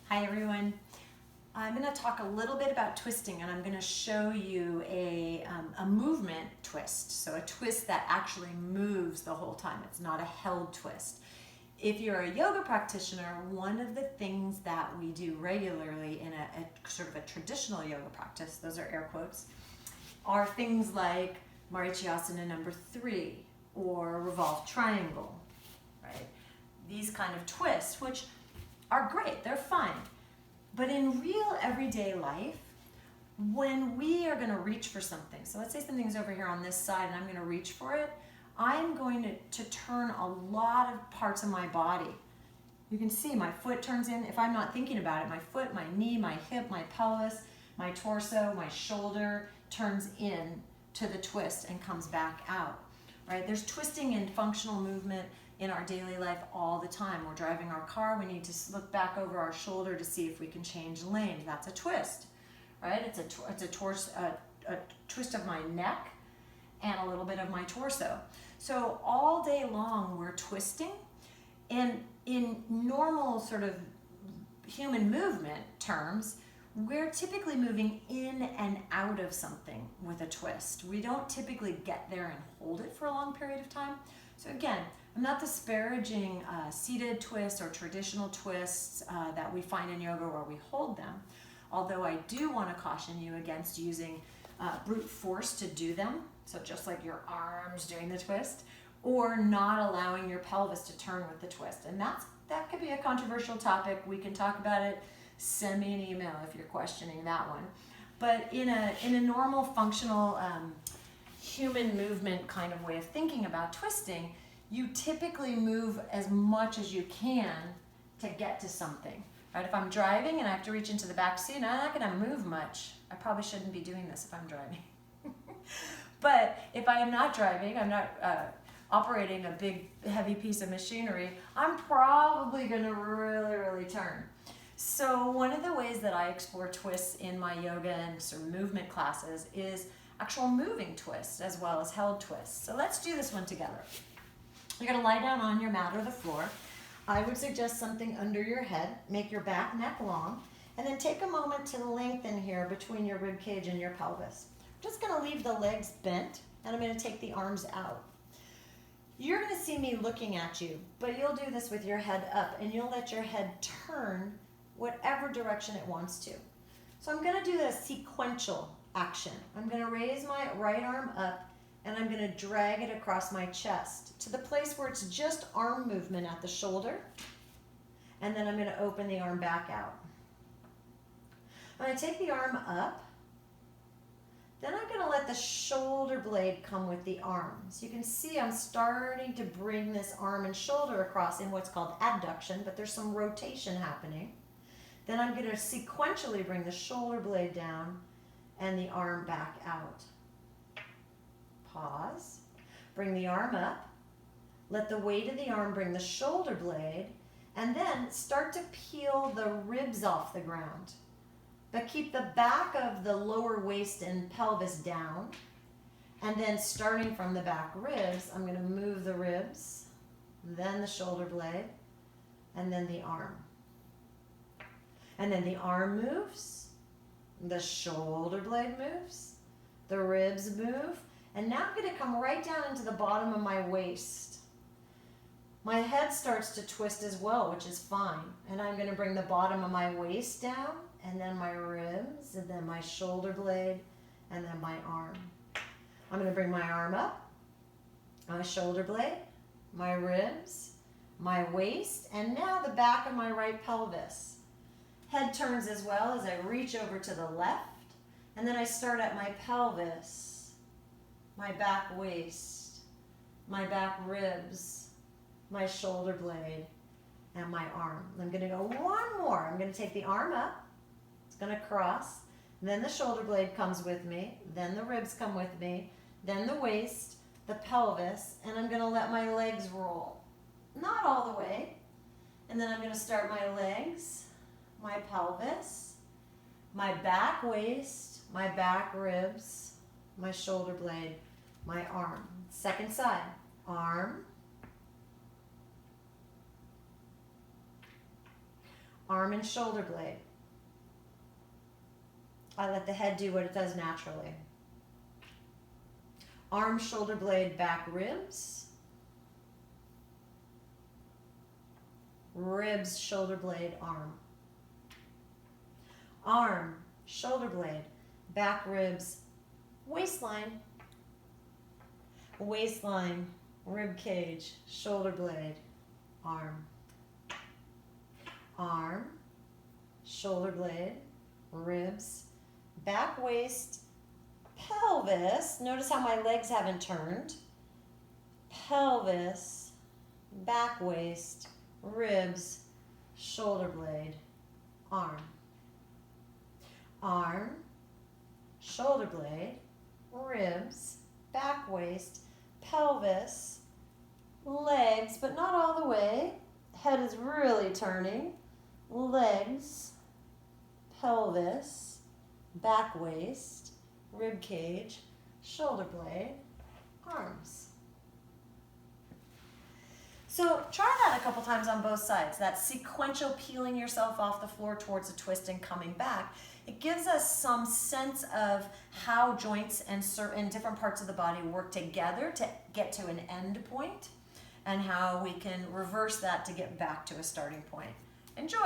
Hi everyone. I'm going to talk a little bit about twisting, and I'm going to show you a movement twist. So a twist that actually moves the whole time. It's not a held twist. If you're a yoga practitioner, one of the things that we do regularly in a sort of a traditional yoga practice, those are air quotes, are things like Marichiyasana number 3 or revolved triangle, right? These kind of twists, which are great, they're fine. But in real everyday life, when we are going to reach for something, so let's say something's over here on this side and I'm going to reach for it, I'm going to turn a lot of parts of my body. You can see my foot turns in, if I'm not thinking about it, my foot, my knee, my hip, my pelvis, my torso, my shoulder turns in to the twist and comes back out, right? There's twisting and functional movement in our daily life all the time. We're driving our car, we need to look back over our shoulder to see if we can change lanes. That's a twist, right? It's a twist of my neck and a little bit of my torso. So all day long we're twisting, and in normal sort of human movement terms, we're typically moving in and out of something with a twist. We don't typically get there and hold it for a long period of time. So again, I'm not disparaging seated twists or traditional twists that we find in yoga where we hold them, although I do want to caution you against using brute force to do them, so just like your arms doing the twist, or not allowing your pelvis to turn with the twist. And that could be a controversial topic. We can talk about it. Send me an email if you're questioning that one. But in a normal functional human movement kind of way of thinking about twisting, you typically move as much as you can to get to something, right? If I'm driving and I have to reach into the back seat, I'm not going to move much. I probably shouldn't be doing this if I'm driving. But if I am not driving, I'm not operating a big heavy piece of machinery, I'm probably going to really turn. So one of the ways that I explore twists in my yoga and sort of movement classes is actual moving twists as well as held twists. So let's do this one together. You're going to lie down on your mat or the floor. I would suggest something under your head. Make your back neck long, and then take a moment to lengthen here between your rib cage and your pelvis. I'm just going to leave the legs bent, and I'm going to take the arms out. You're going to see me looking at you, but you'll do this with your head up, and you'll let your head turn whatever direction it wants to. So I'm going to do a sequential action. I'm going to raise my right arm up, and I'm going to drag it across my chest to the place where it's just arm movement at the shoulder, and then I'm going to open the arm back out. I'm going to take the arm up, then I'm going to let the shoulder blade come with the arm. So you can see I'm starting to bring this arm and shoulder across in what's called abduction, but there's some rotation happening. Then I'm going to sequentially bring the shoulder blade down and the arm back out. Pause. Bring the arm up. Let the weight of the arm bring the shoulder blade, and then start to peel the ribs off the ground. But keep the back of the lower waist and pelvis down. And then starting from the back ribs, I'm going to move the ribs, then the shoulder blade, and then the arm. And then the arm moves, the shoulder blade moves, the ribs move, and now I'm going to come right down into the bottom of my waist. My head starts to twist as well, which is fine. And I'm going to bring the bottom of my waist down, and then my ribs, and then my shoulder blade, and then my arm. I'm going to bring my arm up, my shoulder blade, my ribs, my waist, and now the back of my right pelvis. Head turns as well as I reach over to the left, and then I start at my pelvis, my back waist, my back ribs, my shoulder blade, and my arm. I'm going to go one more. I'm going to take the arm up. It's going to cross. Then the shoulder blade comes with me. Then the ribs come with me. Then the waist, the pelvis, and I'm going to let my legs roll. Not all the way. And then I'm going to start my legs, my pelvis, my back waist, my back ribs, my shoulder blade, my arm. Second side, arm, Arm and shoulder blade. I let the head do what it does naturally. Arm, shoulder blade, back ribs. Ribs, shoulder blade, arm. Arm, shoulder blade, back ribs, waistline. Waistline, rib cage, shoulder blade, arm. Arm, shoulder blade, ribs, back waist, pelvis. Notice how my legs haven't turned. Pelvis, back waist, ribs, shoulder blade, arm. Arm, shoulder blade, ribs, back waist, pelvis, legs, but not all the way. Head is really turning. Legs, pelvis, back waist, rib cage, shoulder blade, arms. So try that a couple times on both sides. That sequential peeling yourself off the floor towards a twist and coming back. It gives us some sense of how joints and certain different parts of the body work together to get to an end point, and how we can reverse that to get back to a starting point. Enjoy.